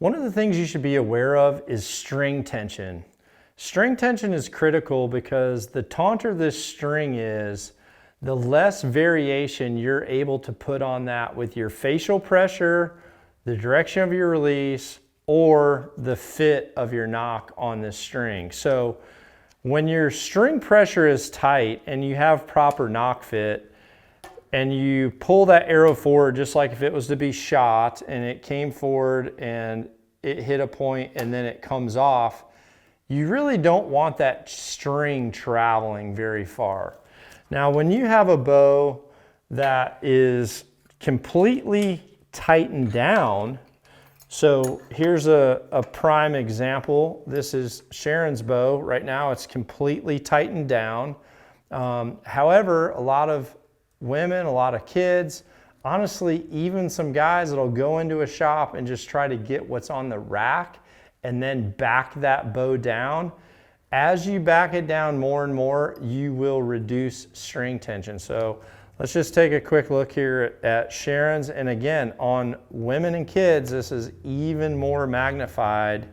One of the things you should be aware of is string tension. String tension is critical because the taunter this string is, the less variation you're able to put on that with your facial pressure, the direction of your release, or the fit of your knock on this string. So when your string pressure is tight and you have proper knock fit, and you pull that arrow forward just like if it was to be shot and it came forward and it hit a point and then it comes off, you really don't want that string traveling very far. Now, when you have a bow that is completely tightened down, so here's a prime example. This is Sharon's bow. Right now it's completely tightened down. However, a lot of women, a lot of kids, honestly, even some guys that'll go into a shop and just try to get what's on the rack and then back that bow down. As you back it down more and more, you will reduce string tension. So let's just take a quick look here at Sharon's. And again, on women and kids, this is even more magnified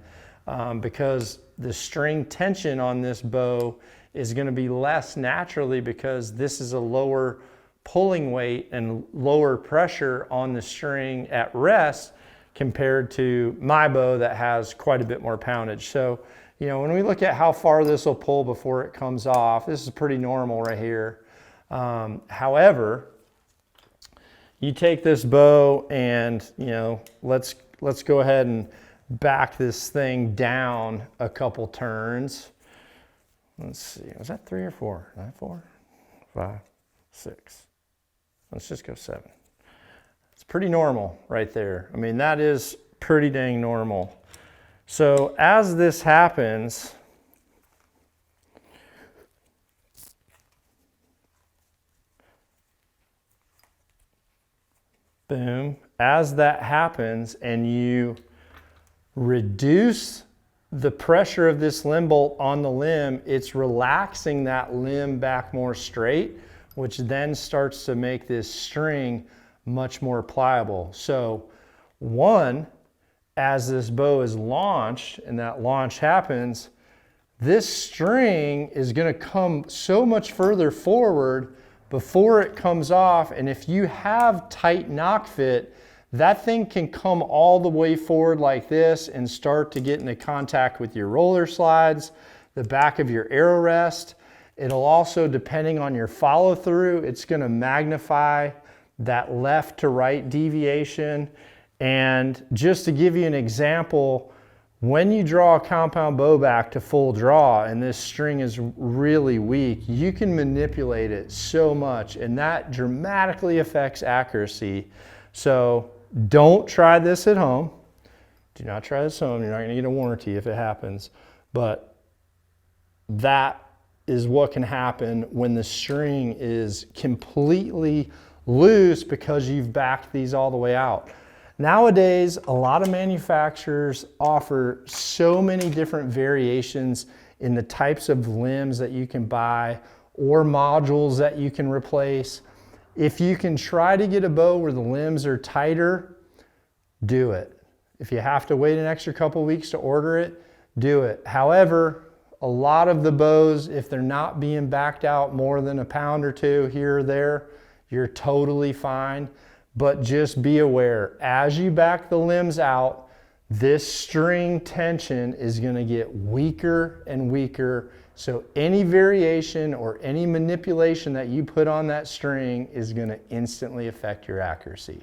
because the string tension on this bow is going to be less naturally because this is a lower pulling weight and lower pressure on the string at rest compared to my bow that has quite a bit more poundage. So, you know, when we look at how far this will pull before it comes off, this is pretty normal right here. However, you take this bow and, you know, let's go ahead and back this thing down a couple turns. Let's see, was that 3 or 4? 9, 4, 5, 6. Let's just go 7. It's pretty normal right there. I mean, that is pretty dang normal. So as this happens, boom, as that happens and you reduce the pressure of this limb bolt on the limb, it's relaxing that limb back more straight, which then starts to make this string much more pliable. So one, as this bow is launched and that launch happens, this string is going to come so much further forward before it comes off. And if you have tight knock fit, that thing can come all the way forward like this and start to get into contact with your roller slides, the back of your arrow rest. It'll also, depending on your follow through, it's going to magnify that left to right deviation. And just to give you an example, when you draw a compound bow back to full draw and this string is really weak, you can manipulate it so much and that dramatically affects accuracy. So don't try this at home. Do not try this at home. You're not going to get a warranty if it happens. But that is what can happen when the string is completely loose because you've backed these all the way out. Nowadays, a lot of manufacturers offer so many different variations in the types of limbs that you can buy or modules that you can replace. If you can try to get a bow where the limbs are tighter, do it. If you have to wait an extra couple weeks to order it, do it. However, a lot of the bows, if they're not being backed out more than a pound or two here or there, you're totally fine. But just be aware, as you back the limbs out, this string tension is going to get weaker and weaker. So any variation or any manipulation that you put on that string is going to instantly affect your accuracy.